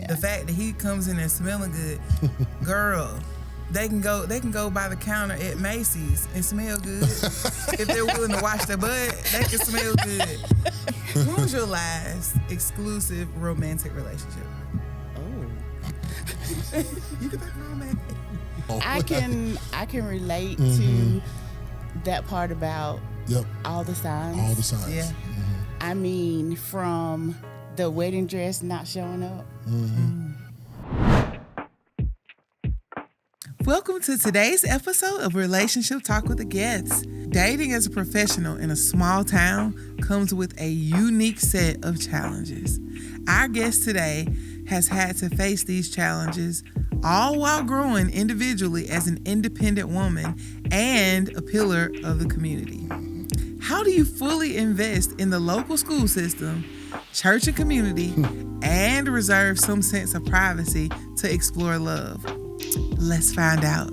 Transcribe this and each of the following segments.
The fact that he comes in there smelling good, girl. They can go by the counter at Macy's and smell good. If they're willing to wash their butt, they can smell good. When was your last exclusive romantic relationship? Oh. You can talk about that. I can relate to that part about all the signs. All the signs. Yeah. I mean, from the wedding dress not showing up. Welcome to today's episode of Relationship Talk with a Guest. Dating as a professional in a small town comes with a unique set of challenges. Our guest today has had to face these challenges all while growing individually as an independent woman and a pillar of the community. How do you fully invest in the local school system, church and community, and reserve some sense of privacy to explore love? Let's find out.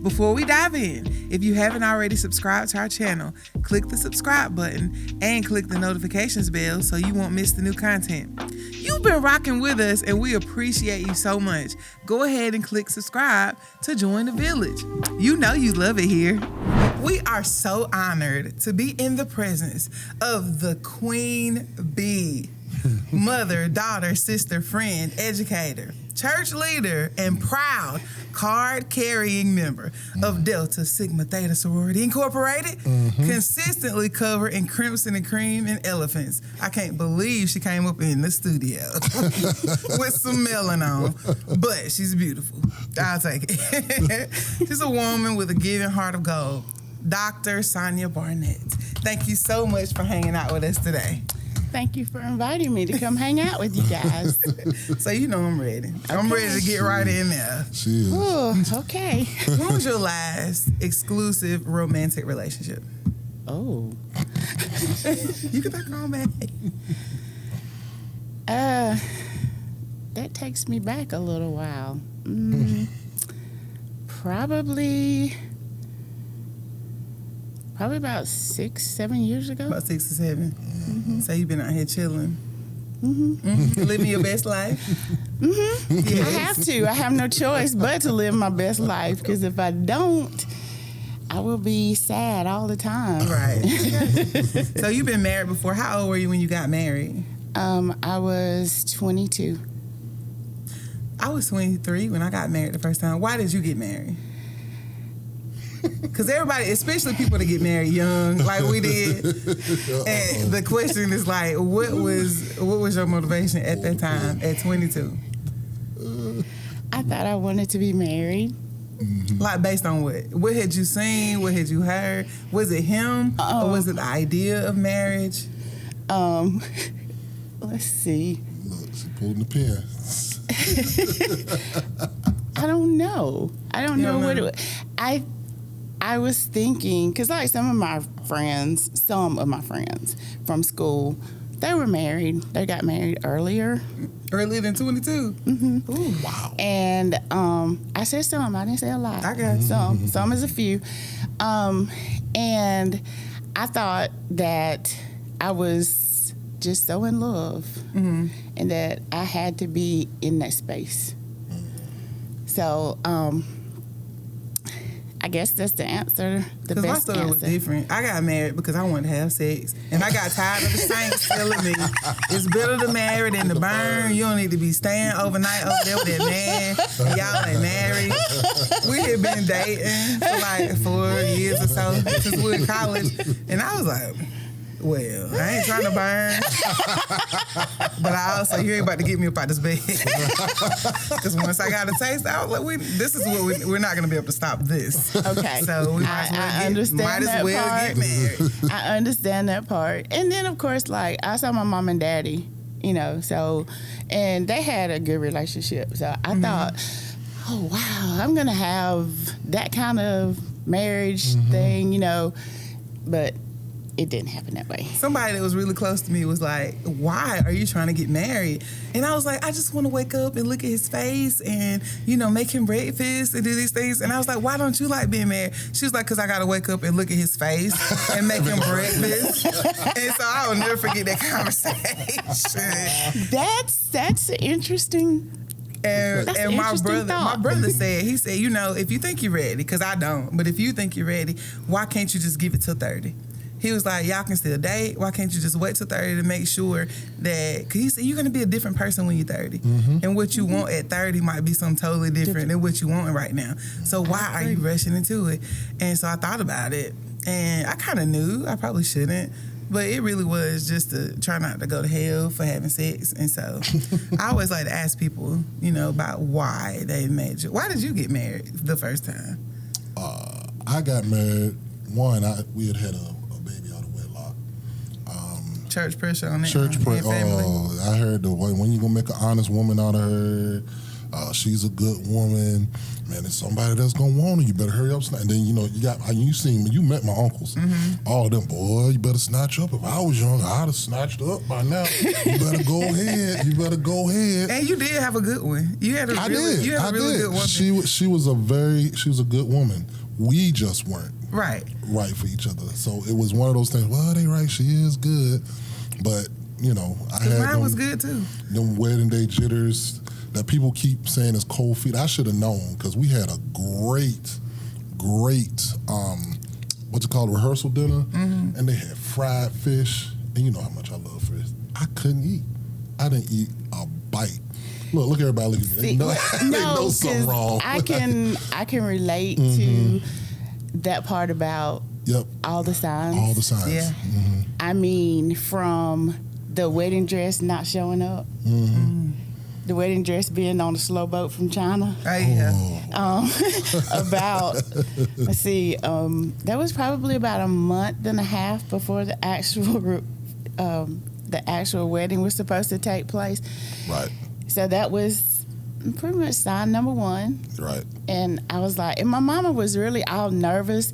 Before we dive in, if you haven't already subscribed to our channel, click the subscribe button and click the notifications bell so you won't miss the new content. You've been rocking with us and we appreciate you so much. Go ahead and click subscribe to join the village. You know you love it here. We are so honored to be in the presence of the Queen Bee. Mother, daughter, sister, friend, educator, church leader, and proud card-carrying member of Delta Sigma Theta Sorority Incorporated, consistently covered in crimson and cream and elephants. I can't believe she came up in the studio with some melon on, but she's beautiful. I'll take it. She's a woman with a giving heart of gold. Dr. Sonia Barnett. Thank you so much for hanging out with us today. Thank you for inviting me to come hang out with you guys. So you know I'm ready. Okay. I'm ready to get right in there. She is. Ooh, okay. When was your last exclusive romantic relationship? Oh. You can talk on back. That takes me back a little while. Probably about 6-7 years ago. About 6 or 7. So you've been out here chilling. Living your best life. Yes. I have to. I have no choice but to live my best life, because if I don't, I will be sad all the time. Right. So you've been married before. How old were you when you got married? I was 22. I was 23 when I got married the first time. Why did you get married? Because everybody, especially people that get married young, like we did, and the question is like, what was your motivation at that time, at 22? I thought I wanted to be married. Like based on what? What had you seen? What had you heard? Was it him, or was it the idea of marriage? Let's see. Look, she pulled the pin. I don't know. What it was. I was thinking, because like some of my friends from school, they were married. They got married earlier. Earlier than 22? Ooh, wow. And I said some. I didn't say a lot. I got some. Some is a few. And I thought that I was just so in love and that I had to be in that space. So, I guess that's the answer. The best answer. Because my story was different. I got married because I wanted to have sex. And I got tired of the saints telling me it's better to marry than to burn. You don't need to be staying overnight over there with that man. And y'all ain't married. We had been dating for like 4 years or so since we were in college. And I was like, well, I ain't trying to burn. But I also, you ain't about to get me up out this bed. Because once I got a taste, I was like, we're not going to be able to stop this. Okay. So we might as well get married. I understand that part. And then, of course, like, I saw my mom and daddy, so, and they had a good relationship. So I thought, oh, wow, I'm going to have that kind of marriage thing, but it didn't happen that way. Somebody that was really close to me was like, why are you trying to get married? And I was like, I just want to wake up and look at his face and, make him breakfast and do these things. And I was like, why don't you like being married? She was like, because I got to wake up and look at his face and make him breakfast. And so I will never forget that conversation. That's an interesting And my thought. brother said, he said, if you think you're ready, because I don't, but if you think you're ready, why can't you just give it till 30? He was like, y'all can still date. Why can't you just wait till 30 to make sure that, because he said you're going to be a different person when you're 30. And what you want at 30 might be something totally different than what you want right now. So why are you rushing into it? And so I thought about it, and I kind of knew I probably shouldn't, but it really was just to try not to go to hell for having sex. And so I always like to ask people, about why they made you. Why did you get married the first time? I got married, we had a baby out of wedlock. Church pressure on that. Church pressure. I heard when you gonna make an honest woman out of her, she's a good woman. Man, it's somebody that's gonna want her. You better hurry up. And then you met my uncles. All of them, boy, you better snatch up. If I was young, I'd have snatched up by now. You better go ahead. And you did have a good one. You had a really good woman. She was a good woman. We just weren't right for each other. So it was one of those things. Well, they right. She is good, but I had mine was good too. Them wedding day jitters that people keep saying is cold feet. I should have known, because we had a great rehearsal dinner, and they had fried fish, and you know how much I love fish. I couldn't eat. I didn't eat a bite. Look, everybody look at me. They know something wrong. I can relate to that part about all the signs. All the signs. Yeah. I mean, from the wedding dress not showing up. The wedding dress being on a slow boat from China. Oh, yeah. About, let's see, that was probably about a month and a half before the actual wedding was supposed to take place. Right. So that was pretty much sign number one. Right. And I was like, and my mama was really all nervous.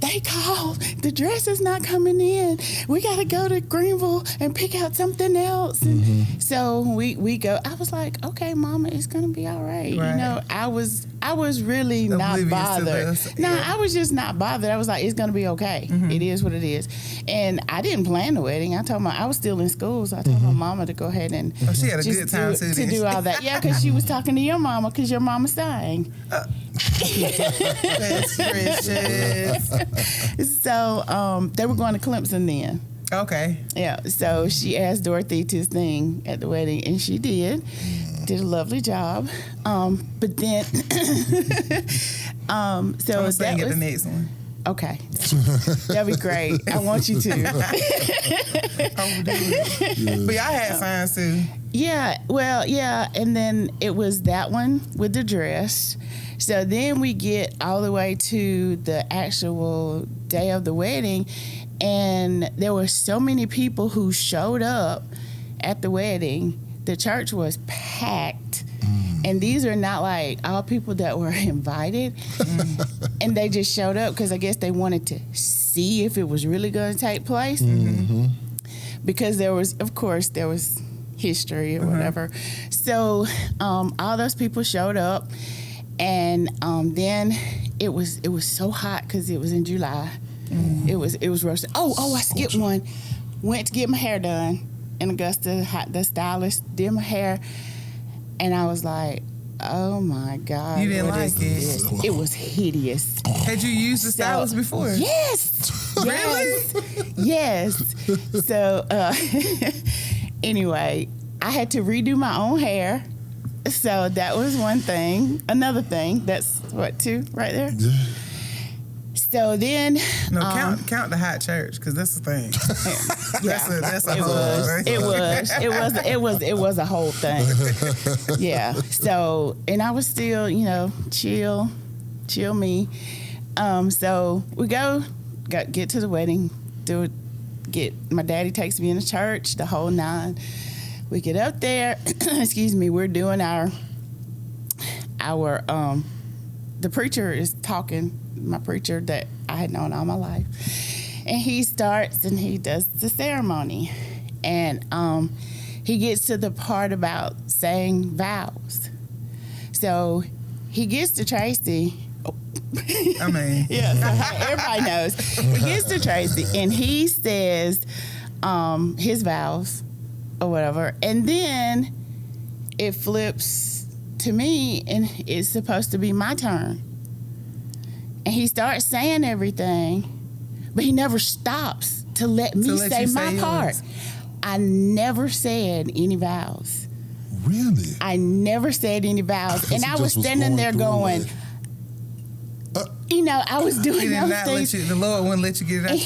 They called. The dress is not coming in. We got to go to Greenville and pick out something else. And so we go. I was like, okay, Mama, it's going to be all right. I was really not bothered. I was just not bothered. I was like, it's going to be okay. It is what it is. And I didn't plan the wedding. I told I was still in school, so I told my mama to go ahead and she had a good time too. To do all that. Yeah, because she was talking to your mama, because your mama sang. That's precious. So they were going to Clemson then. Okay. Yeah. So she asked Dorothy to sing at the wedding, and she did. Did a lovely job. But then, I'm gonna sing at the next one. Okay. That'd be great. I want you to. But y'all had signs too. Yeah. Well, yeah. And then it was that one with the dress. So then we get all the way to the actual day of the wedding, and there were so many people who showed up at the wedding. The church was packed, and these are not like all people that were invited, and they just showed up because I guess they wanted to see if it was really going to take place, because there was history or whatever. So all those people showed up. And then it was so hot because it was in July. It was roasting. Oh, I skipped one. Went to get my hair done, and Augusta, the stylist, did my hair, and I was like, oh my God, you didn't like it? It was hideous. Had you used the stylist before? Yes. Really? Yes. So anyway, I had to redo my own hair. So that was one thing. Another thing, that's what, two right there? Yeah. So then... No, count the hot church, because that's the thing. That's a whole thing. It was a whole thing. Yeah. So, and I was still, chill me. So we get to the wedding, my daddy takes me in the church, the whole nine. We get up there, excuse me, we're doing the preacher is talking, my preacher that I had known all my life. And he starts and he does the ceremony. And he gets to the part about saying vows. So he gets to Tracy. I mean. Yeah, so everybody knows. He gets to Tracy and he says his vows or whatever. And then it flips to me, and it's supposed to be my turn. And he starts saying everything, but he never stops to let me say my part. I never said any vows. Really? I never said any vows. And I was standing there going, I was doing those things. The Lord wouldn't let you get it out. And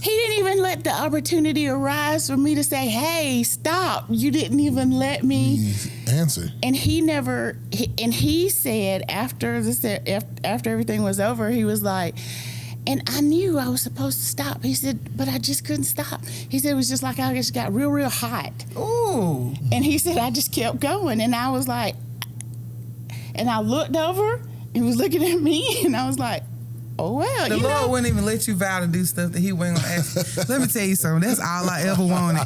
he didn't even let the opportunity arise for me to say, hey, stop. You didn't even let me answer. And he said after everything was over, he was like, and I knew I was supposed to stop. He said, but I just couldn't stop. He said it was just like I just got real, real hot. Ooh. And he said I just kept going. And I was like, and I looked over and he was looking at me and I was like, oh, well, the Lord wouldn't even let you vow to do stuff that he wasn't going to ask. Let me tell you something. That's all I ever wanted.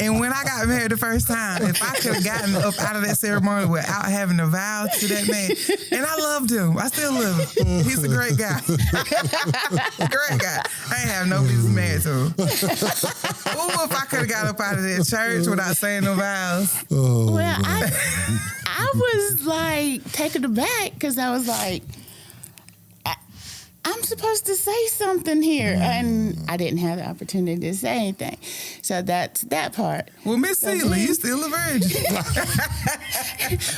And when I got married the first time, if I could have gotten up out of that ceremony without having to vow to that man, and I loved him. I still love him. He's a great guy. Great guy. I ain't have no business married to him. Ooh, if I could have got up out of that church without saying no vows. Oh, well, I was like taken aback because I was like, I'm supposed to say something here. And I didn't have the opportunity to say anything. So that's that part. Well, Miss Seeley, you still a virgin.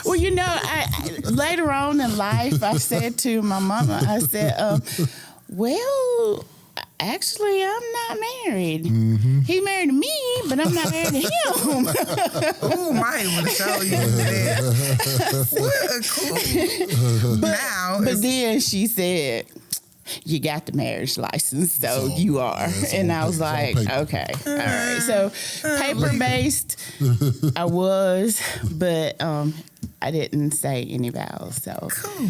Well, I later on in life, I said to my mama, I said, well, actually, I'm not married. Mm-hmm. He married me, but I'm not married to him. Ooh, Mike would have showed you that. What a cool. But then she said, you got the marriage license, so you are. And I was like, okay, all right. So paper-based, I was, but I didn't say any vows. So cool.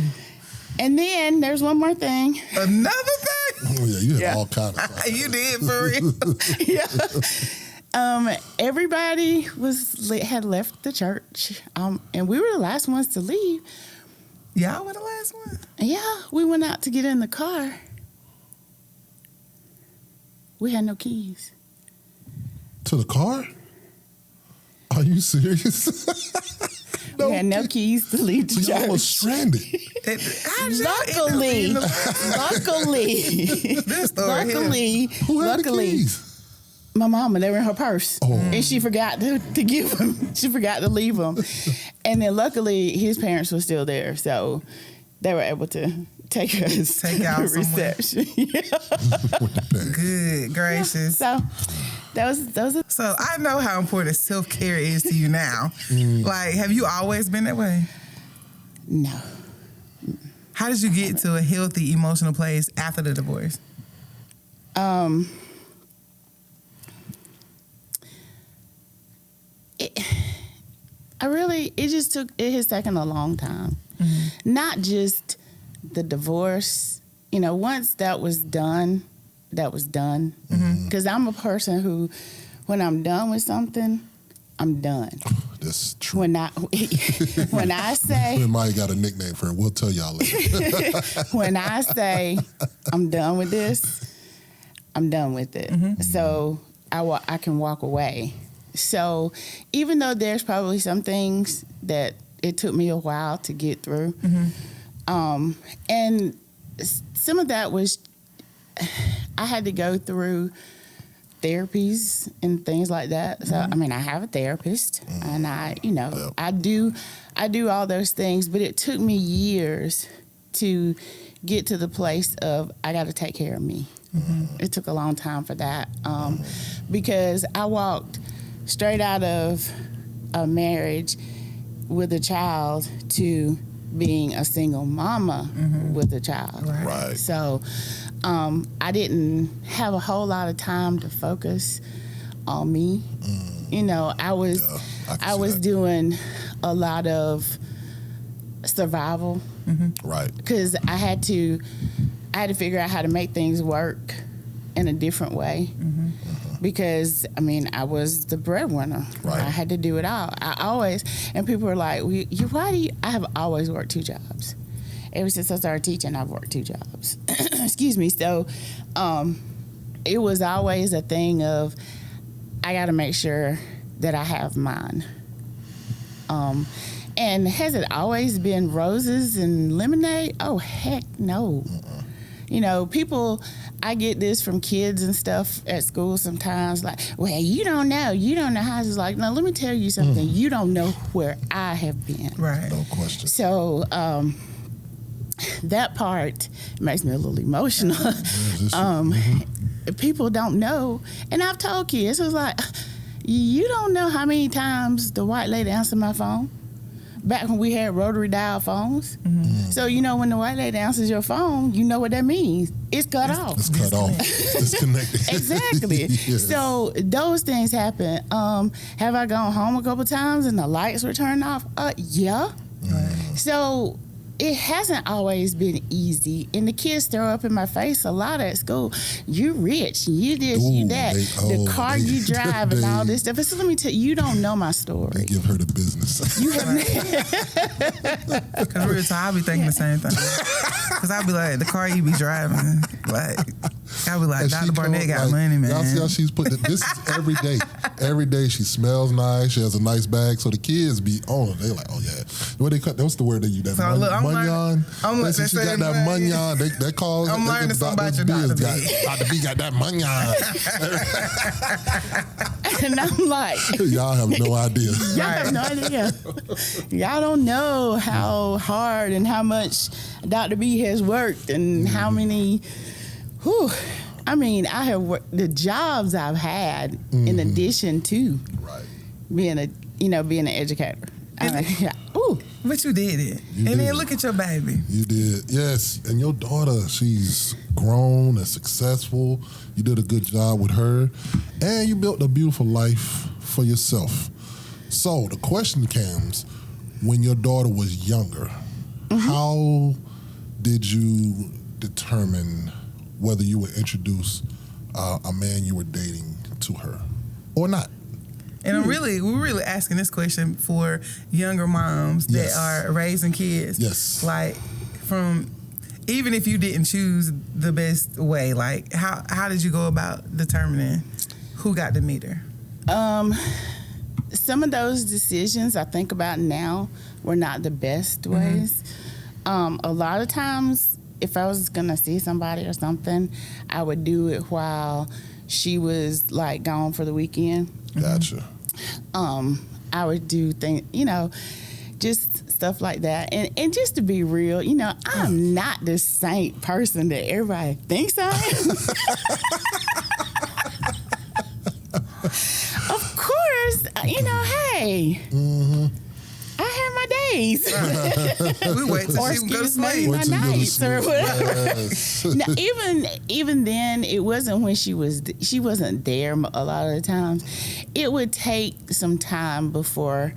And then there's one more thing. Another thing? Oh, yeah, you had all kinds of stuff. You did, for real. Yeah. Everybody had left the church, and we were the last ones to leave. Y'all were the last one? Yeah, we went out to get in the car. We had no keys. To the car? Are you serious? We had no keys to leave the church. Y'all was stranded. Luckily, Who had the keys? My mama, they were in her purse, and she forgot to give them. She forgot to leave them, and then luckily his parents were still there, so they were able to take us to the reception. Yeah. Good gracious. Yeah. So those are. So I know how important self-care is to you now. Like, have you always been that way? No. How did you get to a healthy emotional place after the divorce? It has taken a long time. Mm-hmm. Not just the divorce. Once that was done, that was done. Because I'm a person who, when I'm done with something, I'm done. That's true. When I say... We might got a nickname for it. We'll tell y'all later. When I say I'm done with this, I'm done with it. Mm-hmm. So I can walk away. So even though there's probably some things that it took me a while to get through, and some of that was I had to go through therapies and things like that. So I mean, I have a therapist, and I do all those things, but it took me years to get to the place of I got to take care of me. It took a long time for that because I walked straight out of a marriage with a child to being a single mama with a child. Right. So I didn't have a whole lot of time to focus on me. I was doing a lot of survival. Right. Because I had to figure out how to make things work in a different way. Because, I was the breadwinner. Right. I had to do it all. And people were like, I have always worked 2 jobs. Ever since I started teaching, I've worked 2 jobs. Excuse me. So it was always a thing of, I got to make sure that I have mine. And And has it always been roses and lemonade? Oh, heck no. You know, people, I get this from kids and stuff at school sometimes, like, well, you don't know how. It's like, no, let me tell you something. You don't know where I have been. Right. No question. So that part makes me a little emotional. People don't know. And I've told kids, it was like, you don't know how many times the white lady answered my phone. Back when we had rotary dial phones. So, you know, when the white lady answers your phone, you know what that means. It's cut off. It's cut off. Disconnected. Exactly. Yes. So those things happen. Have I gone home a couple times and the lights were turned off? Yeah. Right. So it hasn't always been easy. And the kids throw up in my face a lot at school. You rich, you this, you that. The car you drive and all this stuff. So let me tell you, you don't know my story. They give her the business. You have Because real time, I'll be thinking the same thing. Because I'll be like, the car you be driving, like, I'll be like, Dr. Barnett got money, man. Y'all see how she's put this is every day. Every day she smells nice. She has a nice bag. So the kids be on it. They like, oh yeah. What they cut? What's the word they use? That So look, I'm munyon. I'm like, She got that munyon. They call. I'm learning something about your Dr. B. Dr. B got that munyon. And I'm like, Y'all have no idea. y'all have no idea. Y'all don't know how hard and how much Dr. B has worked and how many. Whew, I mean, I have worked the jobs I've had in addition to being an educator. Ooh. But you did it. Then look at your baby. You did, yes. And your daughter, she's grown and successful. You did a good job with her. And you built a beautiful life for yourself. So the question comes, when your daughter was younger, how did you determine whether you would introduce a man you were dating to her or not? And we're really asking this question for younger moms that are raising kids. Yes. Like, even if you didn't choose the best way, like how did you go about determining who got to meet her? Some of those decisions I think about now were not the best ways. A lot of times, if I was gonna see somebody or something, I would do it while she was like gone for the weekend. Gotcha. I would do things, just stuff like that. And just to be real, I'm not the saint person that everybody thinks I am. Of course, hey. I have my days. We wait till she go to sleep. My nights or whatever. Now, even then, it wasn't when she wasn't there a lot of the times. It would take some time before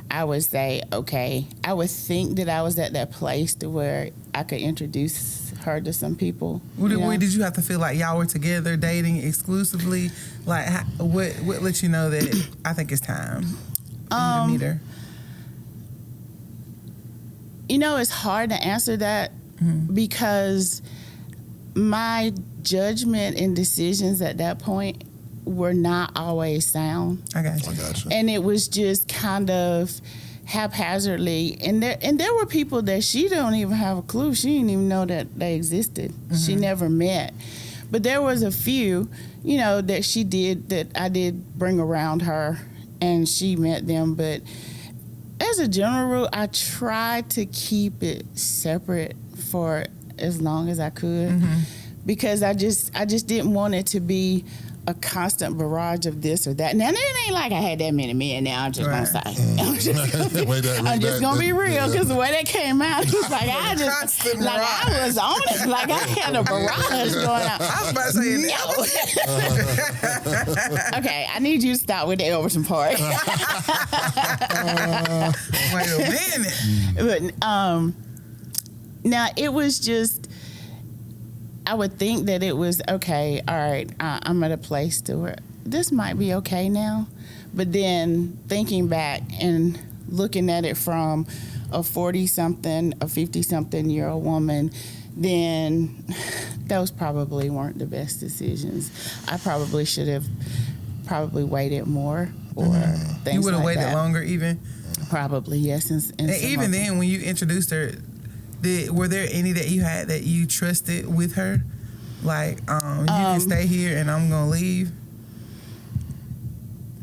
I would say, okay, I would think that I was at that place to where I could introduce her to some people. Did you have to feel like y'all were together, dating exclusively? Like, what let you know that I think it's time to meet her? It's hard to answer that because my judgment and decisions at that point were not always sound. I got you. And it was just kind of haphazardly. And there were people that she don't even have a clue. She didn't even know that they existed. She never met. But there was a few, that I did bring around her and she met them. But as a general rule, I tried to keep it separate for as long as I could because I just didn't want it to be a constant barrage of this or that. Now, it ain't like I had that many men now. I'm just going to say. I'm just going to be real because the way that came out, it was like I was on it. Like I had a barrage going on. I was about to say no. Okay, I need you to stop with the Elberton part. Wait a minute. But now it was just, I would think that it was okay. All right, I'm at a place to where this might be okay now, but then thinking back and looking at it from a 40-something, a 50-something-year-old woman, then those probably weren't the best decisions. I probably should have waited more or things. You would have like waited that. longer, even. Probably, yes. And even then, when you introduced her, were there any that you had that you trusted with her? Like, you can stay here and I'm going to leave?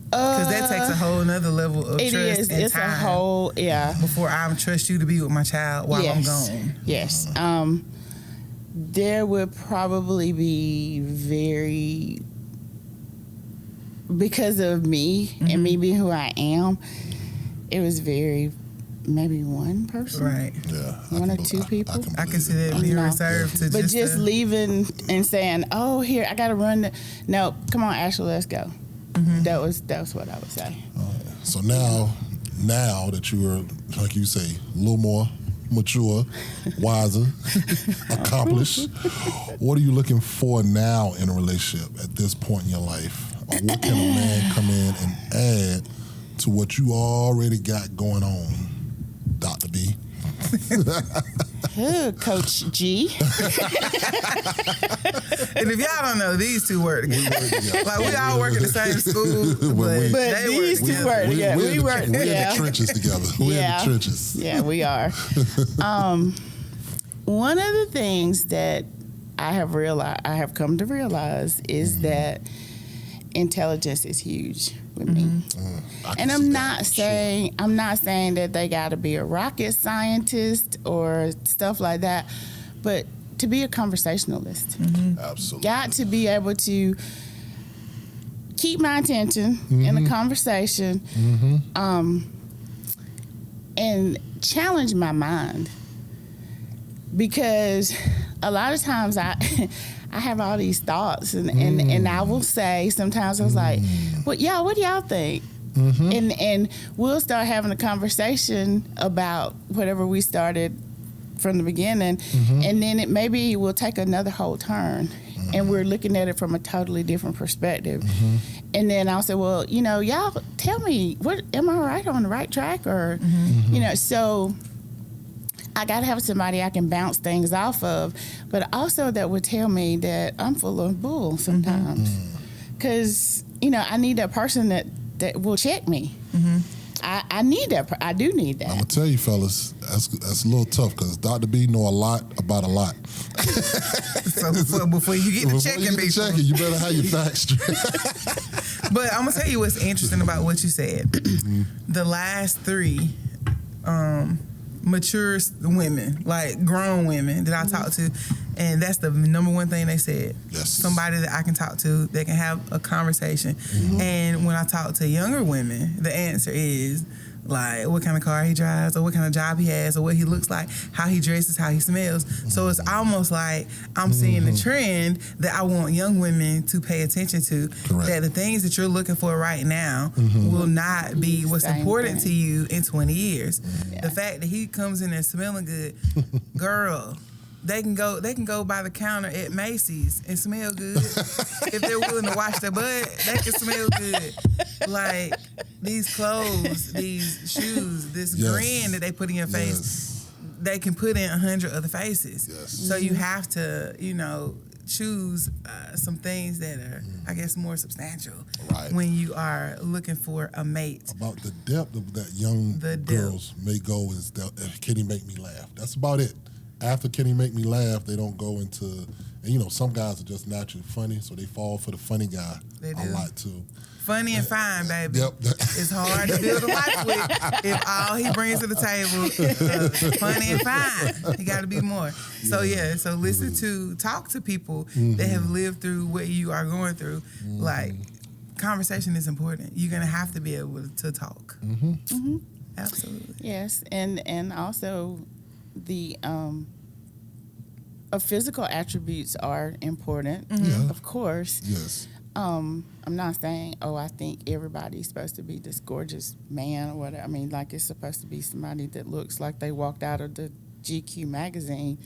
Because that takes a whole nother level of trust and it's time. A whole, before I trust you to be with my child while I'm gone. Yes. There would probably be because of me and me being who I am, it was maybe one person. Right. Yeah. One or two people. I can see that being reserved to but just leaving and saying, "Oh, here, I got to run." No, come on, Ashley, let's go. That was what I would say. So now that you are, like you say, a little more mature, wiser, accomplished, what are you looking for now in a relationship at this point in your life? Or what can a man come in and add to what you already got going on, Dr. B? Coach G. And if y'all don't know, these two work together. Like, we all work at the same school, but these two work together. We're in the trenches together. We're in the trenches. Yeah, we are. One of the things that I have come to realize is that intelligence is huge with me. And I'm not saying that they got to be a rocket scientist or stuff like that, but to be a conversationalist. Absolutely. Got to be able to keep my attention in a conversation, and challenge my mind, because a lot of times I have all these thoughts and I will say sometimes I was like, well, yeah, what do y'all think? And we'll start having a conversation about whatever we started from the beginning, and then maybe will take another whole turn, and we're looking at it from a totally different perspective. And then I'll say, well, y'all tell me, what am I right on the right track, or so I got to have somebody I can bounce things off of, but also that would tell me that I'm full of bull sometimes. Because, I need that person that will check me. I need that. I do need that. I'm going to tell you, fellas, that's a little tough because Dr. B know a lot about a lot. So before you get to checking people, you better have your facts straight. But I'm going to tell you what's interesting about what you said. The last three mature women, like grown women that I talked to, and that's the number one thing they said. Yes. Somebody that I can talk to, that can have a conversation. And when I talk to younger women, the answer is like what kind of car he drives, or what kind of job he has, or what he looks like, how he dresses, how he smells. So it's almost like I'm seeing the trend that I want young women to pay attention to. Correct. That the things that you're looking for right now will not be what's important to you in 20 years. The fact that he comes in there smelling good, girl, they can go by the counter at Macy's and smell good. If they're willing to wash their butt, they can smell good. Like these clothes, these shoes, this grin that they put in your face, they can put in 100 other faces. So you have to, choose some things that are, I guess, more substantial when you are looking for a mate. About the depth of that young girls may go is that, can he make me laugh? That's about it. After Can He Make Me Laugh, they don't go into, and some guys are just naturally funny, so they fall for the funny guy a lot too. Funny and fine, baby. Yep. It's hard to build a life with if all he brings to the table is funny and fine. He got to be more. So so talk to people that have lived through what you are going through. Like, conversation is important. You're going to have to be able to talk. Absolutely. Yes, and also the physical attributes are important, of course. Yes. I'm not saying, I think everybody's supposed to be this gorgeous man or whatever. I mean, like it's supposed to be somebody that looks like they walked out of the GQ magazine.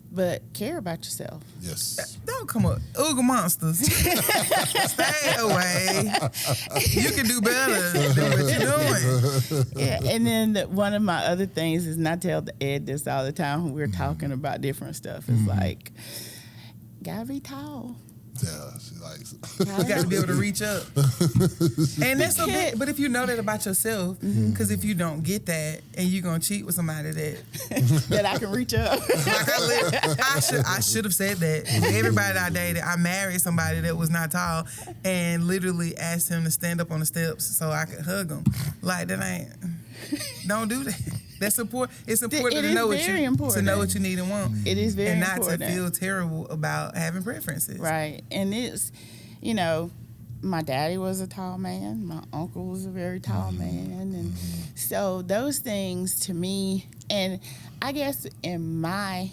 But care about yourself. Yes. Don't come up. Ooga monsters. Stay away. You can do better than what you're doing. Yeah, and then one of my other things is, and I tell Ed this all the time when we're talking about different stuff, is like, gotta be tall. Yeah, she likes it. You got to be able to reach up. And that's a bit, but if you know that about yourself, because if you don't get that and you're going to cheat with somebody that I can reach up. I should have said that. Everybody that I dated, I married somebody that was not tall and literally asked him to stand up on the steps so I could hug him. Like, that ain't, don't do that. That's important. It's important to know what you need and want. It is very important. And not to feel terrible about having preferences. Right. And it's, you know, my daddy was a tall man. My uncle was a very tall man. And so those things to me, and I guess in my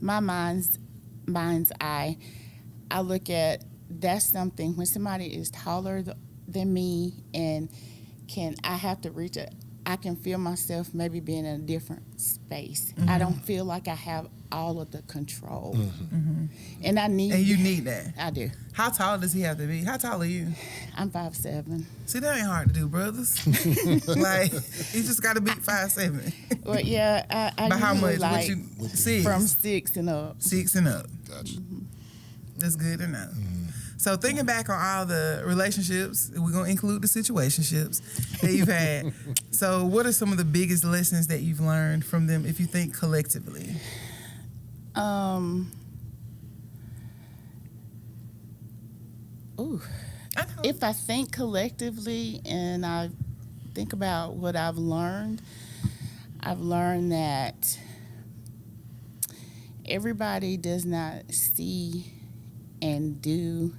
mind's eye, I look at that's something when somebody is taller than me and I have to reach I can feel myself maybe being in a different space. I don't feel like I have all of the control. And I need And you need that. I do. How tall does he have to be? How tall are you? I'm 5'7". See, that ain't hard to do, brothers. Like, you just got to beat 5'7". Well, yeah, I But how much? like What you, 6? from 6 and up. 6 and up. Gotcha. That's good enough. So thinking back on all the relationships, we're going to include the situationships that you've had. So what are some of the biggest lessons that you've learned from them if you think collectively? If I think collectively and I think about what I've learned that everybody does not see and do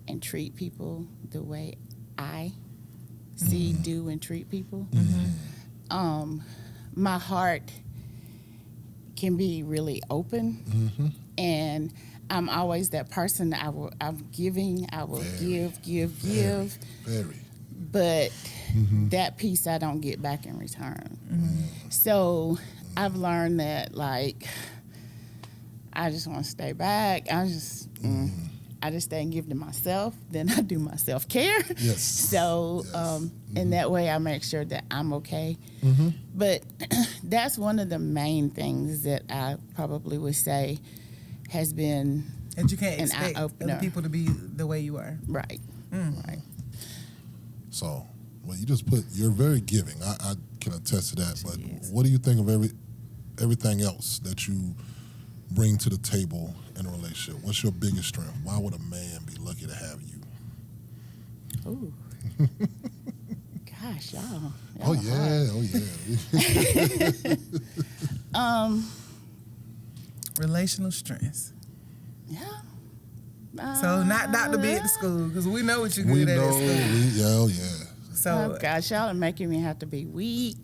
and treat people the way I see, do, and treat people. My heart can be really open, and I'm always that person. I'm giving. I will give. Very. But that piece I don't get back in return. So I've learned that, like, I just want to stay back. I just stay and give to myself. Then I do my self-care. Yes. So, in that way, I make sure that I'm okay. But that's one of the main things that I probably would say has been And you can't an expect eye-opener. other people to be the way you are. Right. Right. So, well, you just put, you're very giving. I can attest to that. But Yes. what do you think of everything else that you bring to the table in a relationship? What's your biggest strength? Why would a man be lucky to have you? Ooh. Gosh, y'all. Oh yeah. Relational strengths. Yeah. So not Dr. B at the school, because we know what you're good We at know. school. Yeah. So Oh gosh, y'all are making me have to be weak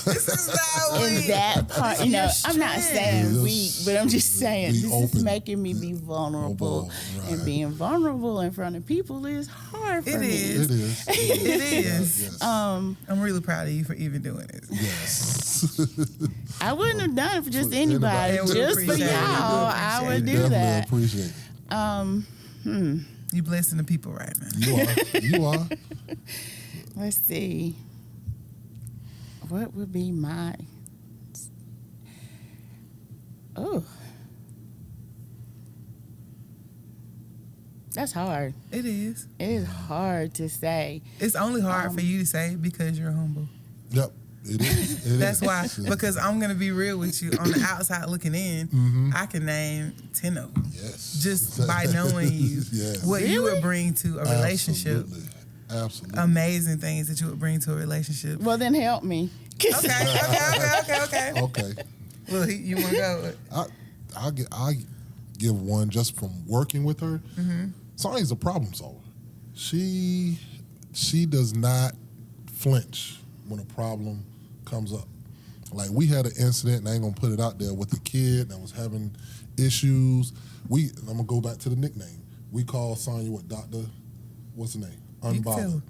this is not in weak. that part. You know, I'm not saying Yes. weak, but I'm just saying Be this open. is making me be vulnerable, Right. and being vulnerable in front of people is hard for It me. is. It is. It is. Yes. I'm really proud of you for even doing it. Yes. I wouldn't have done it for just anybody. anybody, And we just for appreciate y'all. it. I We would do Definitely that. appreciate it. You blessing the people right now. You are. Let's see. What would be my? Oh, that's hard. It is. It is hard to say. It's only hard for you to say because you're humble. Yep. It is. It That's is. why, because I'm going to be real with you. On the outside looking in, I can name 10 of them. Yes. Just by knowing you, Yes. what you would bring to a relationship. Absolutely. Amazing things that you would bring to a relationship. Well, then help me. Okay. Okay. Well, you want to go? I give one just from working with her. Sonya's a problem solver. She does not flinch when a problem comes up. Like, we had an incident, and I ain't gonna put it out there, with a kid that was having issues. I'm gonna go back to the nickname. We call Sonya what's her name? Unbothered.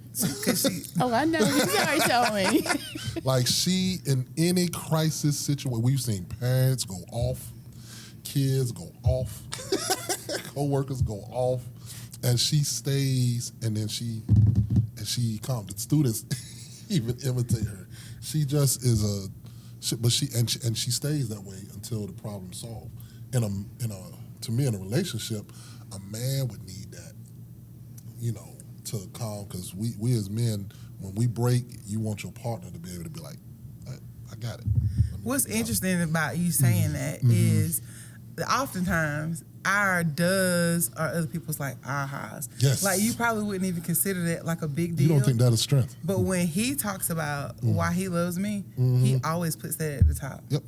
Oh, I know. You already told me. Like, she, in any crisis situation, we've seen parents go off, kids go off, co-workers go off, and she stays, and then she calms. The students even imitate her. She just is but she stays that way until the problem's solved. To me, in a relationship, a man would need that, to calm, because we as men, when we break, you want your partner to be able to be like, I got it. What's interesting about you saying that is that oftentimes our does are other people's like ahas. Yes. Like you probably wouldn't even consider that like a big deal. You don't think that is strength. But when he talks about why he loves me, he always puts that at the top. Yep.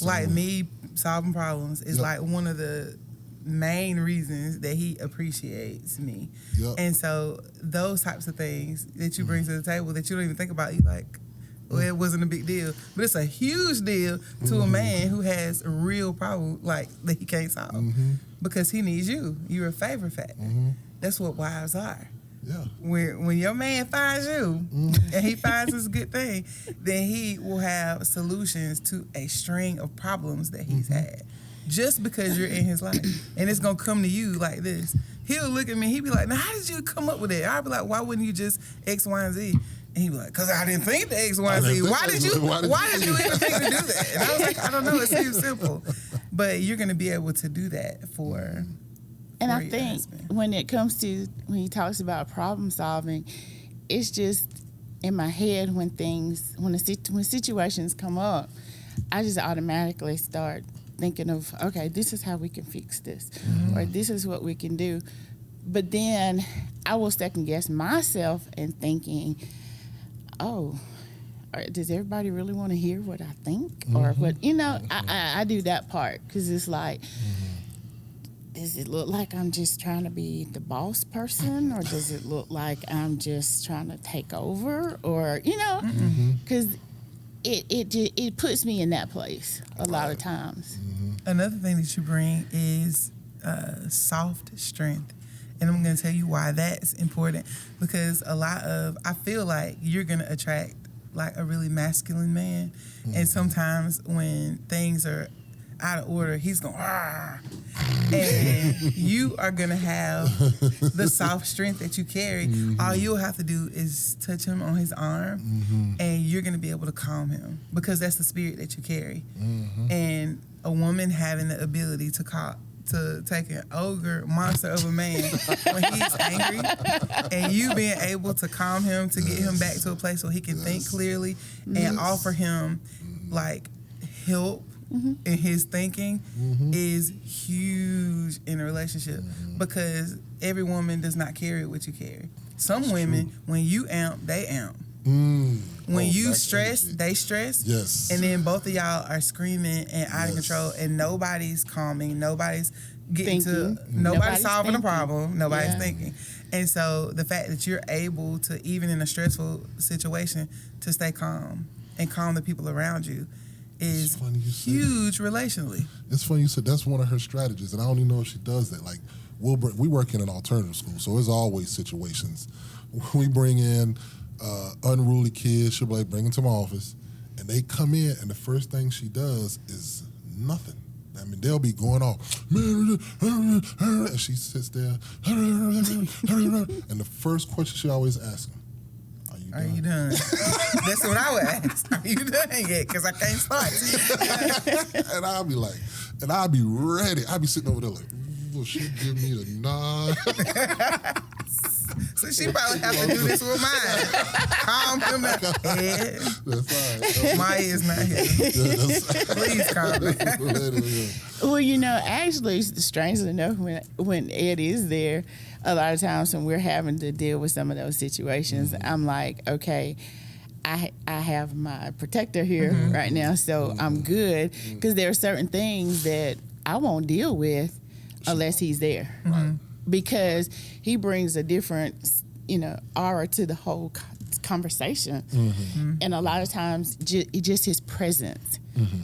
Like me solving problems is like one of the main reasons that he appreciates me. Yep. And so those types of things that you bring to the table that you don't even think about, you like, well, it wasn't a big deal. But it's a huge deal to a man who has a real problem like that he can't solve because he needs you. You're a favor factor. That's what wives are. Yeah. When your man finds you and he finds this good thing, then he will have solutions to a string of problems that he's had just because you're in his life. And it's going to come to you like this. He'll look at me, he'll be like, now how did you come up with that? I'll be like, why wouldn't you just X, Y, and Z? And he'd be like, because I didn't think the X, Y, and Z. Why did you even think to do that? And I was like, I don't know, it seems simple. But you're going to be able to do that for And I think husband. when it comes to, when he talks about problem solving, it's just in my head when situations come up, I just automatically start thinking of, okay, this is how we can fix this, or this is what we can do. But then I will second guess myself and thinking, oh, does everybody really want to hear what I think? Or what, I do that part because it's like, does it look like I'm just trying to be the boss person, or does it look like I'm just trying to take over, or because it puts me in that place a lot of times. Another thing that you bring is soft strength. And I'm going to tell you why that's important, because I feel like you're going to attract like a really masculine man. And sometimes when things are out of order, he's going, "Arr!" And you are going to have the soft strength that you carry. All you'll have to do is touch him on his arm, and you're going to be able to calm him, because that's the spirit that you carry. And a woman having the ability to take an ogre monster of a man when he's angry, and you being able to calm him, to get him back to a place where he can think clearly and offer him like help in his thinking is huge in a relationship, because every woman does not carry what you carry. Some women, when you amp, they amp. When you stress, they stress. Yes. And then both of y'all are screaming and out of control, and nobody's calming, nobody's getting nobody's solving a problem, nobody's thinking. And so the fact that you're able to, even in a stressful situation, to stay calm and calm the people around you is huge relationally. It's funny you said that's one of her strategies, and I don't even know if she does that. Like, we work in an alternative school, so there's always situations. We bring in unruly kids, she'll be like, bring them to my office, and they come in, and the first thing she does is nothing. I mean, they'll be going off, and she sits there, and the first question she always asks them, Are you done? That's what I would ask. Are you done yet? Because I can't start. And I'll be like, and I'll be ready. I'll be sitting over there like, will she give me a nod? So she probably have to do this with mine. Calm him down. Yeah. That's all right. Maya is not here. Please calm down. Well, actually, strangely enough, when Ed is there, a lot of times when we're having to deal with some of those situations, I'm like, okay, I have my protector here right now, so I'm good, because there are certain things that I won't deal with unless he's there. Because he brings a different, aura to the whole conversation. And a lot of times, just his presence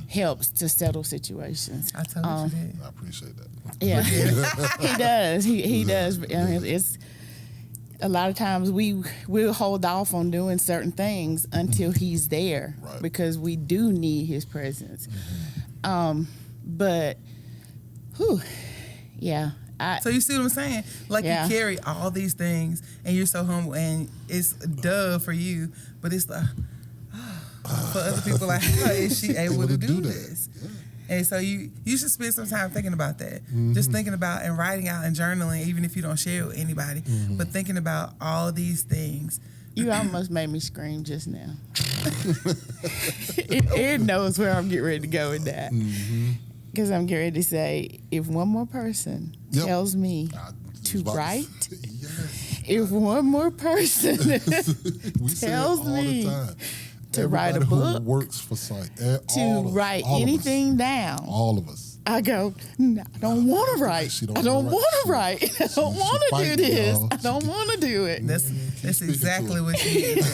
helps to settle situations. I told you that. I appreciate that. Yeah, he does. He does. I mean, it's a lot of times we'll hold off on doing certain things until he's there, because we do need his presence. But, yeah. So you see what I'm saying? Like you carry all these things, and you're so humble, and it's duh for you, but it's like for other people, like, how is she able to do this? And so you should spend some time thinking about that. Just thinking about and writing out and journaling, even if you don't share it with anybody. But thinking about all these things. You almost made me scream just now. It knows where I'm getting ready to go with that. Because I'm getting ready to say, if one more person tells me to write, if one more person tells me to write a book, who works for sight, to write anything down, all of us. I go, no, I don't want to write. I don't want to write. I don't want to do this. I don't want to do it. That's exactly what you need.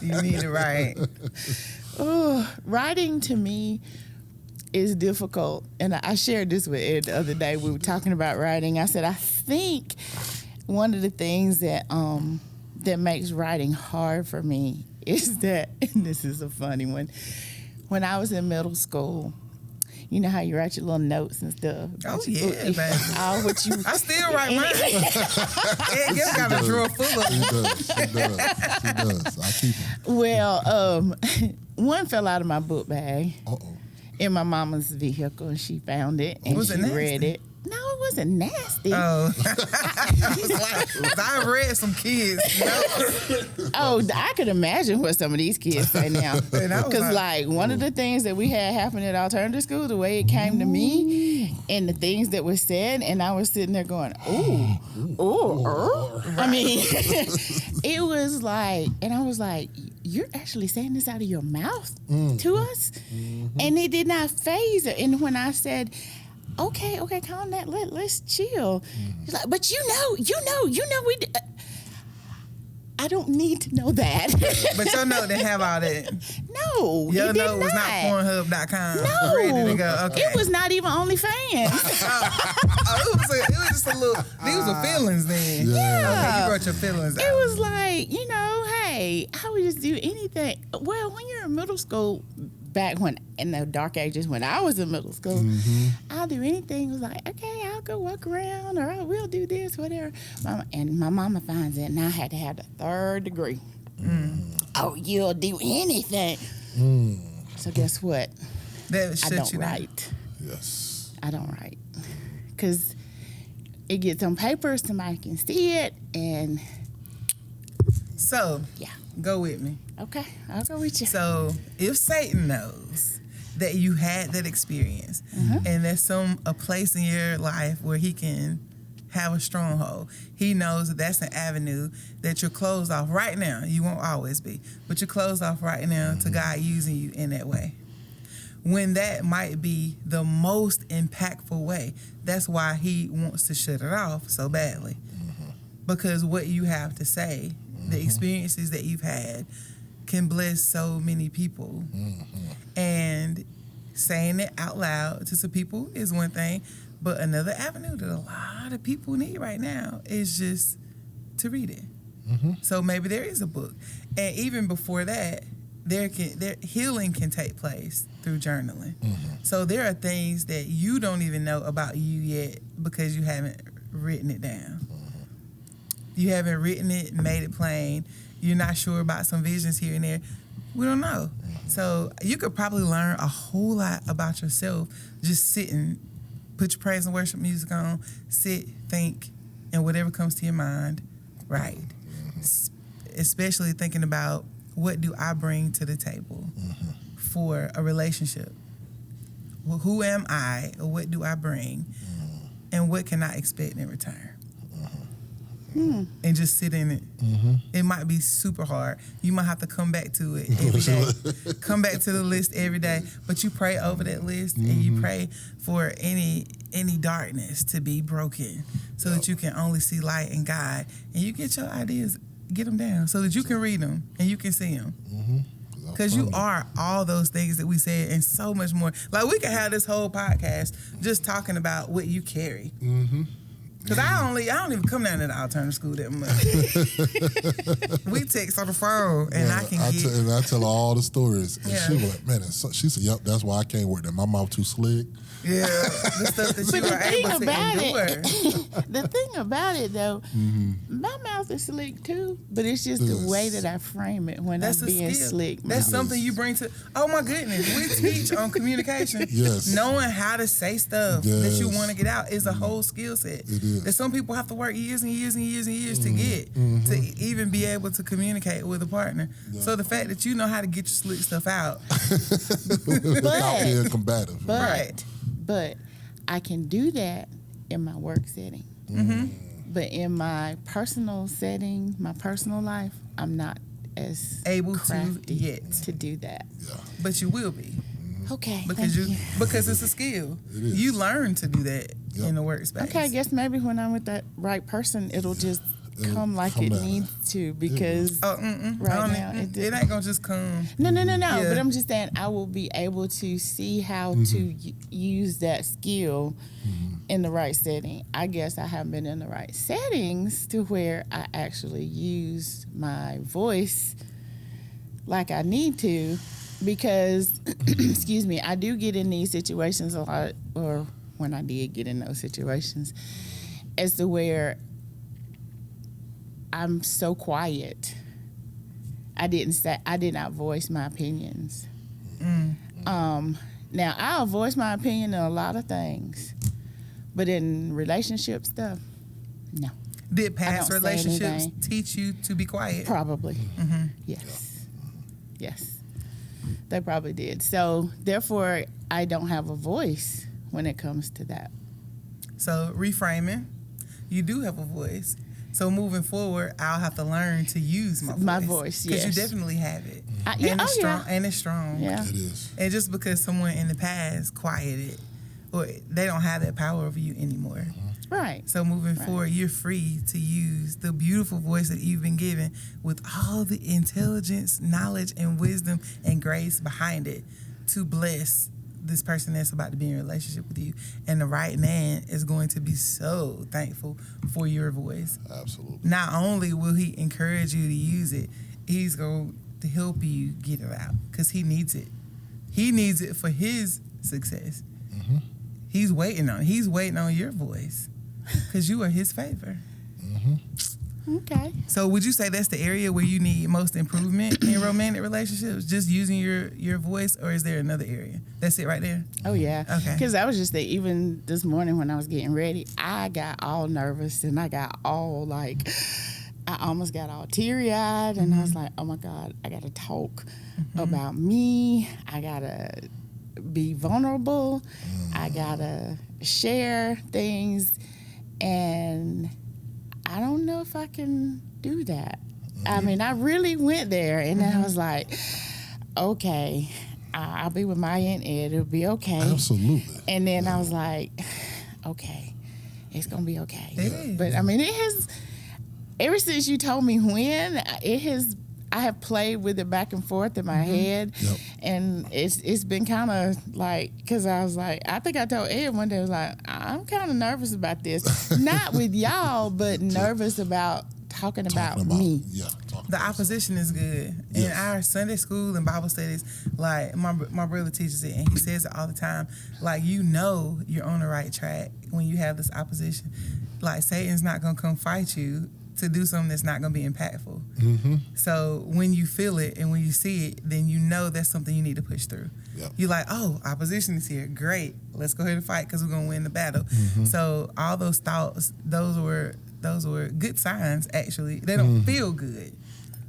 You need to write. Writing to me is difficult. And I shared this with Ed the other day. We were talking about writing. I said, I think one of the things that that makes writing hard for me is that, and this is a funny one, when I was in middle school, you know how you write your little notes and stuff. Oh, yeah, baby. All what you... I still write mine. Ed Gill got a drawer full of them. She does. I keep them. Well, one fell out of my book bag. Uh-oh. In my mama's vehicle, and she found it and Was it she nasty? read it. No, it wasn't nasty. Oh. I read some kids. Oh, I could imagine what some of these kids say now. Because, like, one of the things that we had happen at alternative school, the way it came to me and the things that were said, and I was sitting there going, I mean, it was like, and I was like, you're actually saying this out of your mouth to us? And it did not faze her. And when I said, okay, calm down, let's chill. She's like, but you know, we. I don't need to know that. But your note didn't have all that. No, your it did note was not Pornhub.com. No, ready to go. Okay. It was not even OnlyFans. It was just a little. These were feelings then. Yeah. Okay, you wrote your feelings out. It was like, hey, I would just do anything. Well, when you're in middle school, back when in the dark ages when I was in middle school, I'll do anything. It was like, okay, I'll go walk around, or I will do this, whatever. And my mama finds it, and I had to have the 3rd degree. Oh, you'll do anything. So guess what? I don't write. Yes. I don't write because it gets on paper, somebody can see it, and so yeah. Go with me. Okay, I'll go with you. So if Satan knows that you had that experience and there's a place in your life where he can have a stronghold, he knows that that's an avenue that you're closed off right now. You won't always be, but you're closed off right now to God using you in that way. When that might be the most impactful way, that's why he wants to shut it off so badly. Because what you have to say, the experiences that you've had, can bless so many people. And saying it out loud to some people is one thing, but another avenue that a lot of people need right now is just to read it. So maybe there is a book. And even before that, healing can take place through journaling. So there are things that you don't even know about you yet because you haven't written it down. You haven't written it, made it plain. You're not sure about some visions here and there. We don't know. So you could probably learn a whole lot about yourself just sitting, put your praise and worship music on, sit, think, and whatever comes to your mind, write. Especially thinking about, what do I bring to the table for a relationship? Well, who am I, or what do I bring, and what can I expect in return? And just sit in it. It might be super hard. You might have to come back to it every day. Come back to the list every day. But you pray over that list and you pray for any darkness to be broken so that you can only see light and God. And you get your ideas, get them down so that you can read them and you can see them. Because you are all those things that we said and so much more. Like, we could have this whole podcast just talking about what you carry. Cause I don't even come down to the alternative school that much. We text on the phone, and I tell her all the stories, and Yeah. she was like, "Man," she said, "Yep, that's why I can't work there. My mouth too slick." Yeah, the stuff that you were able to endure. The thing about it, though, my mouth is slick too, but it's just the way that I frame it when That's I'm a being skill. slick. That's something you bring to. Oh my goodness, we teach on communication. Yes. Knowing how to say stuff that you want to get out is a whole skill set. It is. That some people have to work years and years and years and years to get to even be able to communicate with a partner. Yeah. So the fact that you know how to get your slick stuff out, Without being combative. But I can do that in my work setting. But in my personal setting, my personal life, I'm not as able to crafty yet, to do that. Yeah. but you will be Okay. because thank you because it's a skill. It is. You learn to do that Yep. in the workspace. Okay, I guess maybe when I'm with that right person, it'll just It'll come like come it out. needs to because Oh, right now it ain't gonna just come. no. Yeah. But I'm just saying I will be able to see how to use that skill in the right setting. I guess I haven't been in the right settings to where I actually use my voice like I need to because, excuse me, I do get in these situations a lot, or when I did get in those situations, as to where I'm so quiet. I did not voice my opinions. Now I'll voice my opinion in a lot of things, but in relationship stuff, no. Did past don't say relationships anything. teach you to be quiet? Probably. Yes, they probably did. So therefore, I don't have a voice when it comes to that. So reframing, you do have a voice. So moving forward, I'll have to learn to use my voice. My voice, because you yes. definitely have it, Yeah, and it's oh, strong. yeah. And it's strong. Yeah. It is. And just because someone in the past quieted, or they don't have that power over you anymore. Right. So moving forward, you're free to use the beautiful voice that you've been given with all the intelligence, knowledge, and wisdom and grace behind it to bless this person that's about to be in a relationship with you. And the right man is going to be so thankful for your voice. Absolutely. Not only will he encourage you to use it, he's going to help you get it out because he needs it. He needs it for his success. He's waiting on your voice because you are his favor. Okay. So would you say that's the area where you need most improvement in romantic relationships? Just using your voice, or is there another area? That's it right there? Oh yeah. Okay. Because I was just there, even this morning when I was getting ready, I got all nervous and I got all like, I almost got all teary eyed, and I was like, oh my God, I got to talk about me. I got to be vulnerable. I got to share things, and I don't know if I can do that. I mean, I really went there, and then I was like, okay, I'll be with Maya and Ed. It'll be okay. Absolutely. And then I was like, okay, it's going to be okay. It is. But, I mean, it has, ever since you told me when, I have played with it back and forth in my head. Yep. And it's been kind of like, because I was like, I think I told Ed one day, I was like, I'm kind of nervous about this. Not with y'all, but nervous about talking about me. Yeah. The opposition is good. In Yes. our Sunday school and Bible studies, like my brother teaches it, and he says it all the time. Like, you know you're on the right track when you have this opposition. Like, Satan's not going to come fight you to do something that's not going to be impactful. So when you feel it and when you see it, then you know that's something you need to push through. Yep. You're like, oh, opposition is here. Great. Let's go ahead and fight because we're going to win the battle. So all those thoughts, those were good signs, actually. They don't feel good.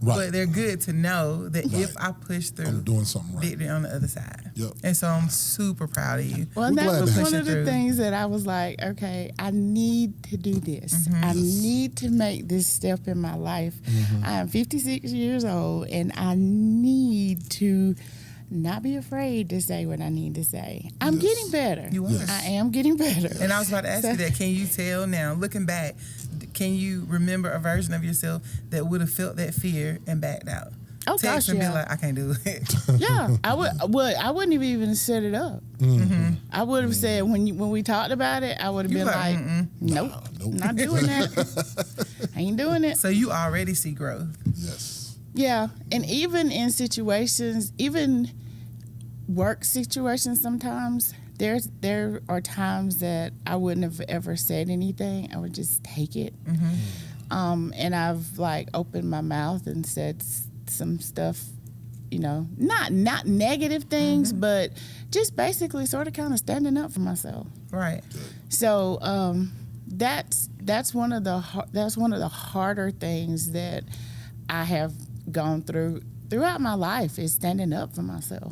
Right. But they're good to know that Right. if I push through, I'm doing something right. victory on the other side. Yep. And so I'm super proud of you. Well, and We're that glad was to one have of you. the things that I was like, okay, I need to do this. I need to make this step in my life. I am 56 years old, and I need to not be afraid to say what I need to say. I'm getting better. You are. Yes. I am getting better. And I was about to ask you that. Can you tell now, looking back, can you remember a version of yourself that would have felt that fear and backed out? Oh, text gosh, and yeah. be like, I can't do it. Yeah, I would. Well, I wouldn't have even set it up. I would have said when we talked about it, I would have been like, nope, nope. not doing that. I ain't doing it. So you already see growth. Yes. Yeah, and even in situations, even work situations, sometimes there are times that I wouldn't have ever said anything. I would just take it. And I've like opened my mouth and said some stuff, not negative things, but just basically sort of kind of standing up for myself. Right. So that's one of the harder things that I have gone throughout my life is standing up for myself.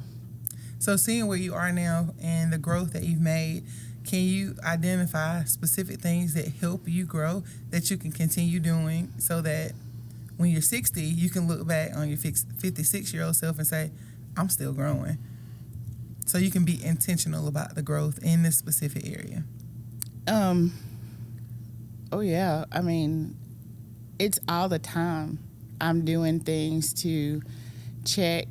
So seeing where you are now and the growth that you've made, can you identify specific things that help you grow that you can continue doing so that when you're 60, you can look back on your 56-year-old self and say, I'm still growing. So you can be intentional about the growth in this specific area. Oh yeah. I mean, it's all the time. I'm doing things to check.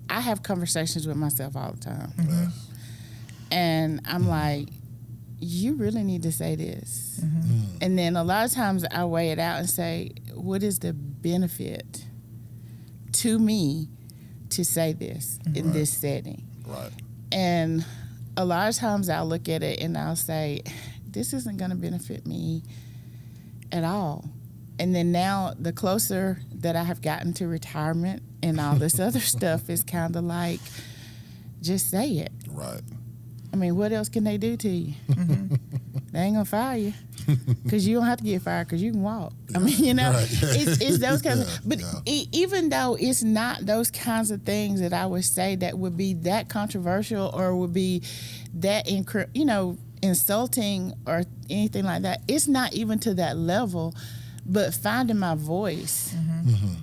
I have conversations with myself all the time. And I'm like, you really need to say this. And then a lot of times I weigh it out and say, what is the benefit to me to say this in this setting? Right. And a lot of times I'll look at it and I'll say, this isn't going to benefit me at all. And then now the closer that I have gotten to retirement and all this other stuff is kind of like, just say it. Right. I mean, what else can they do to you? They ain't gonna fire you because you don't have to get fired because you can walk. I mean, Right. it's those kinds of. But even though it's not those kinds of things that I would say that would be that controversial or would be that insulting or anything like that, it's not even to that level. But finding my voice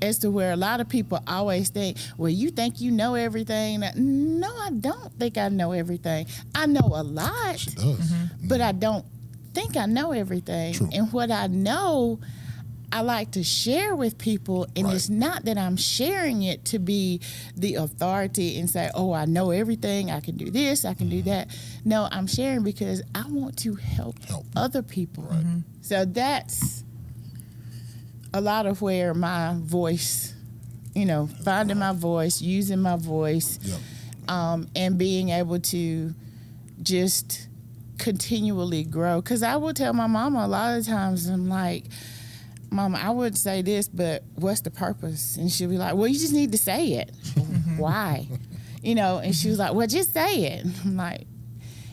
as to where a lot of people always think, well, you think you know everything. No, I don't think I know everything. I know a lot, She does. but I don't think I know everything. True. And what I know, I like to share with people. And Right. it's not that I'm sharing it to be the authority and say, oh, I know everything. I can do this. I can do that. No, I'm sharing because I want to help other people. Right. So that's a lot of where my voice, finding my voice, using my voice, and being able to just continually grow. Because I will tell my mama a lot of times, I'm like, Mama, I would say this, but what's the purpose? And she'll be like, well, you just need to say it. Why? And she was like, well, just say it. I'm like,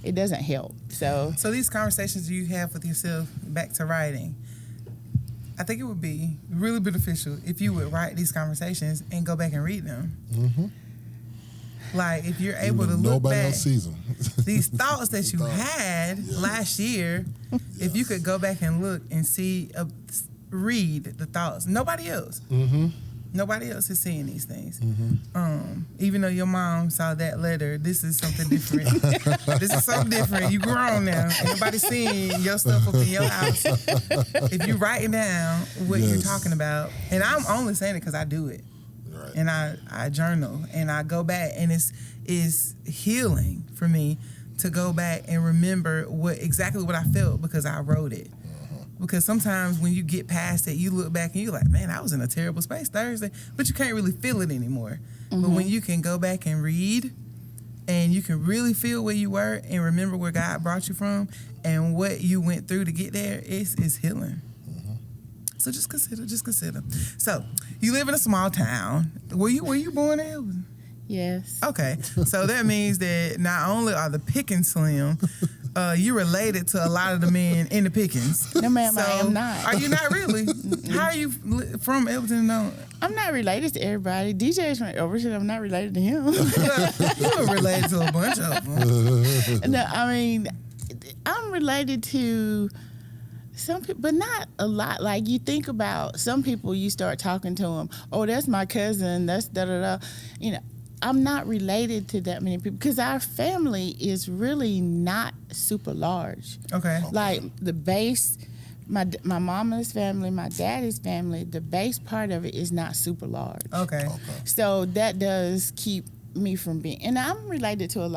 it doesn't help. So these conversations you have with yourself, back to writing, I think it would be really beneficial if you would write these conversations and go back and read them. Like if you're able to look nobody back, else sees them. these thoughts that you had last year, if you could go back and look and see, read the thoughts. Nobody else. Nobody else is seeing these things. Even though your mom saw that letter, this is something different. This is something different. You grown now. Ain't nobody seeing your stuff up in your house. If you writing down what you're talking about, and I'm only saying it because I do it. Right. And I journal and I go back, and it's healing for me to go back and remember exactly what I felt because I wrote it. Because sometimes when you get past it, you look back and you're like, man, I was in a terrible space Thursday, but you can't really feel it anymore. But when you can go back and read and you can really feel where you were and remember where God brought you from and what you went through to get there, it's healing. So just consider. So you live in a small town. Were you born there? yes. Okay. So that means that not only are the pickings slim, you're related to a lot of the men in the pickings. No, ma'am, I am not. Are you not really? How are you from Elton? No. I'm not related to everybody. DJ's from Overton. I'm not related to him. You're related to a bunch of them. No, I mean, I'm related to some people, but not a lot. Like you think about some people, you start talking to them. Oh, that's my cousin. That's da da da. I'm not related to that many people because our family is really not super large. Okay. Like the base my mama's family, my daddy's family, the base part of it is not super large. Okay. So that does keep me from being, and I'm related to a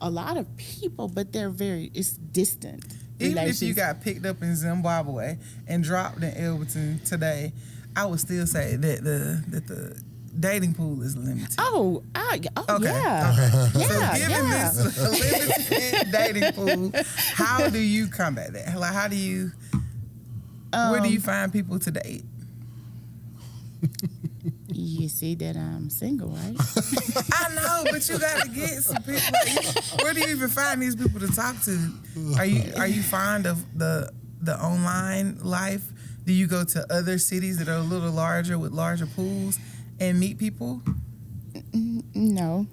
lot of people, but it's distant. Even if you got picked up in Zimbabwe and dropped in Elberton today, I would still say that the dating pool is limited. Okay. Yeah. Yeah, So given this limited dating pool, how do you combat that? Like, how do you? Where do you find people to date? You see that I'm single, right? I know, but you got to get some people. Where do you even find these people to talk to? Are you fond of the online life? Do you go to other cities that are a little larger with larger pools and meet people? No.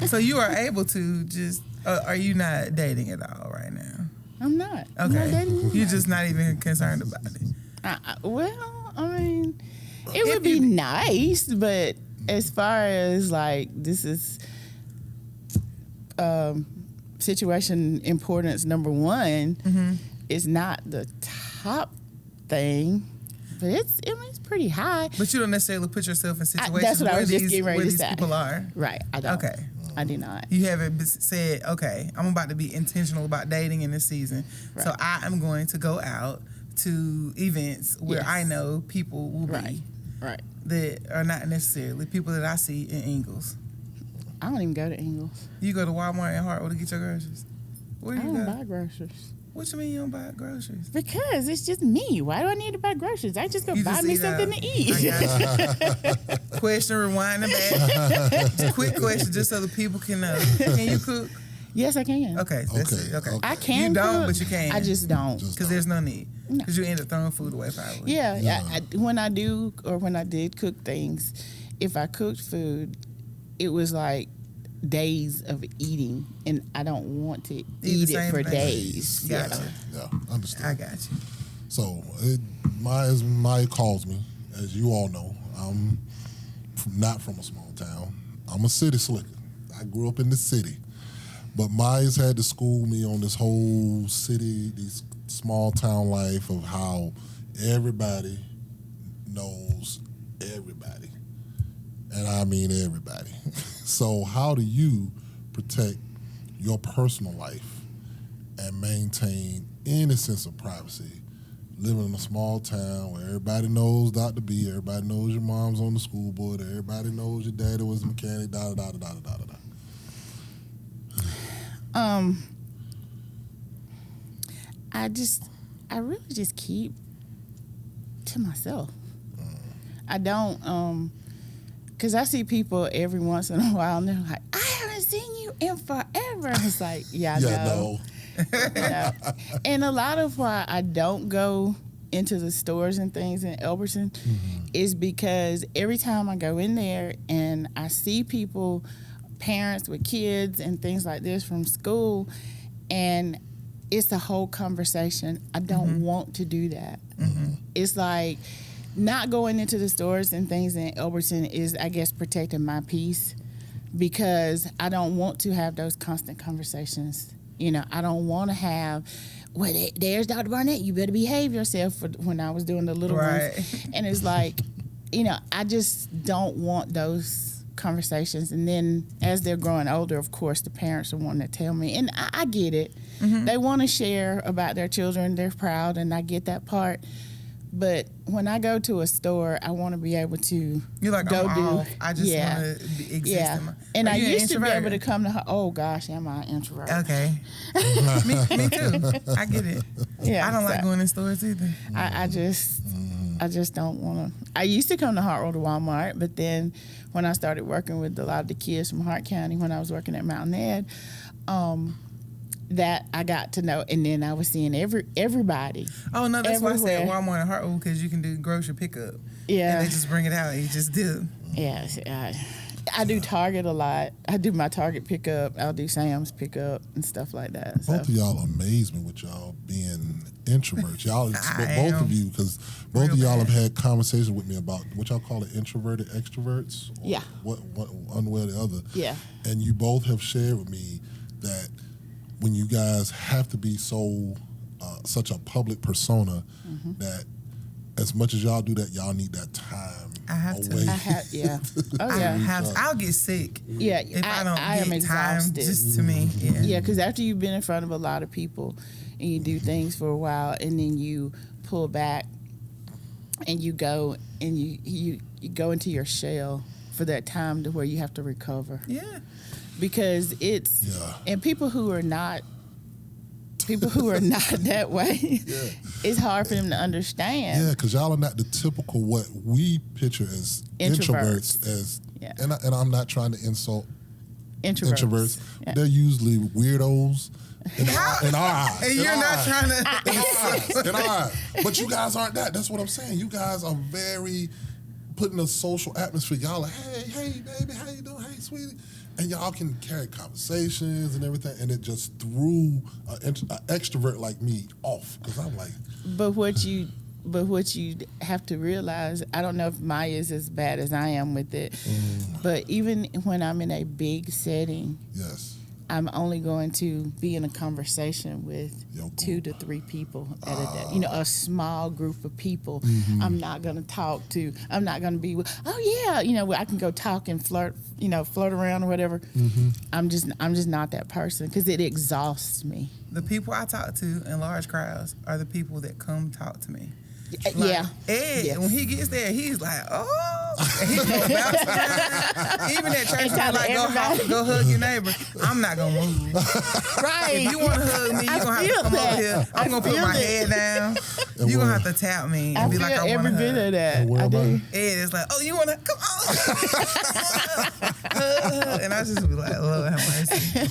So you are able to just. Are you not dating at all right now? I'm not. Okay. I'm not dating. You're just not even concerned about it. Well, I mean, it would be nice, but as far as like this is situation importance number one, it's not the top thing, but it's pretty high. But you don't necessarily put yourself in situations that's what I where was just getting ready where to these say. people are. Right. I don't. Okay. I do not. You haven't said, okay, I'm about to be intentional about dating in this season. Right. So I am going to go out to events where Yes. I know people will be Right. that are not necessarily people that I see in Ingles. I don't even go to Ingles. You go to Walmart and Hartwell to get your groceries. Where I do you don't go? buy groceries. What you mean you don't buy groceries? Because it's just me. Why do I need to buy groceries? I just go You buy just me eat out. something to eat. I got you. Question, rewind it back. Just a quick question, just so the people can know. Can you cook? Yes, I can. Okay, that's it. Okay. I can. You don't, cook, but you can. I just don't. Because there's no need. No. Because you end up throwing food away probably. Yeah. When I do or when I did cook things, if I cooked food, it was like days of eating, and I don't want to eat the it same for thing. days. Gotcha. Yeah, understand. I got you. So, as Maya calls me, as you all know, I'm not from a small town. I'm a city slicker. I grew up in the city. But Maya's had to school me on this whole city, these small town life of how everybody knows everybody. And I mean everybody. So how do you protect your personal life and maintain any sense of privacy living in a small town where everybody knows Dr. B, everybody knows your mom's on the school board, everybody knows your daddy was a mechanic, da-da-da-da-da-da-da-da. I really just keep to myself. I don't, because I see people every once in a while and they're like, I haven't seen you in forever. It's like, yeah, I know. No. And a lot of why I don't go into the stores and things in Elberton is because every time I go in there and I see people, parents with kids and things like this from school, and it's a whole conversation. I don't want to do that. It's like not going into the stores and things in Elberton is, I guess, protecting my peace, because I don't want to have those constant conversations. You know, I don't want to have, well, there's Dr. Barnett, you better behave yourself, for when I was doing the little ones. And it's like, you know, I just don't want those conversations. And then as they're growing older, of course, the parents are wanting to tell me, and I get it. They want to share about their children. They're proud, and I get that part. But when I go to a store, I want to be able to You're like, go I'm do. off. I just want to exist. Yeah. In my, And are I you an used to be introvert? able to come to her. Oh gosh, am I an introvert? Okay. me too. I get it. Yeah. I don't like so going in stores either. I just don't want to. I used to come to Hartwell to Walmart, but then when I started working with a lot of the kids from Hart County, when I was working at Mountain Ed, that I got to know, and then I was seeing everybody. Oh no, that's why I said everywhere. Walmart and Hartwell, because you can do grocery pickup. Yeah. And they just bring it out. You just do. Yes, I do Target a lot. I do my Target pickup. I'll do Sam's pickup and stuff like that. So. Both of y'all amaze me with y'all being introverts. Y'all expect I both am. of you, because both Real of y'all bad. have had conversations with me about what y'all call it, introverted extroverts. Or Yeah. What one way or the other. Yeah. And you both have shared with me that when you guys have to be so such a public persona that as much as y'all do that, y'all need that time. I have away. to. Yeah. Oh yeah. I'll get sick. Yeah. If I don't am get time, exhausted. just to me. Yeah. Yeah, because after you've been in front of a lot of people and you do things for a while and then you pull back and you go and you go into your shell for that time to where you have to recover. Yeah. Because and people who are not that way, it's hard for them to understand. Yeah, because y'all are not the typical what we picture as introverts and I'm not trying to insult introverts. Yeah. They're usually weirdos in our eyes. And you're not trying to in our eyes. But you guys aren't that. That's what I'm saying. You guys are very put in a social atmosphere. Y'all are, hey, baby, how you doing? Hey, sweetie. And y'all can carry conversations and everything, and it just threw an extrovert like me off because I'm like. But what you have to realize, I don't know if Maya is as bad as I am with it, but even when I'm in a big setting, I'm only going to be in a conversation with 2 to 3 people at a day. You know, a small group of people. I'm not going to talk to. I'm not going to be. Oh yeah, you know, I can go talk and flirt. You know, flirt around or whatever. I'm just not that person because it exhausts me. The people I talk to in large crowds are the people that come talk to me. Like Ed, when he gets there, he's like, oh, and he's going to bounce around. Even at church, I'm like, go hug your neighbor. I'm not going to move. Right. If you want to hug me, you're going to have to come over here. I'm going to put my head down. You're going to have to tap me and be like, I want to hug. Every bit of that. I do. Ed is like, oh, you want to, come on. And I just be like, Lord have mercy.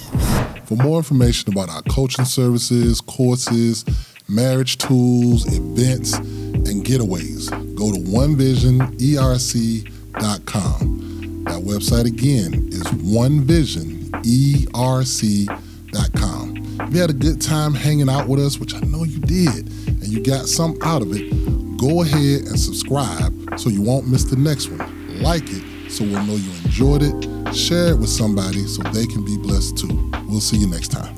For more information about our coaching services, courses, marriage tools, events, and getaways, go to onevisionerc.com. That website again is onevisionerc.com. If you had a good time hanging out with us, which I know you did, and you got something out of it, go ahead and subscribe so you won't miss the next one. Like it so we'll know you enjoyed it. Share it with somebody so they can be blessed too. We'll see you next time.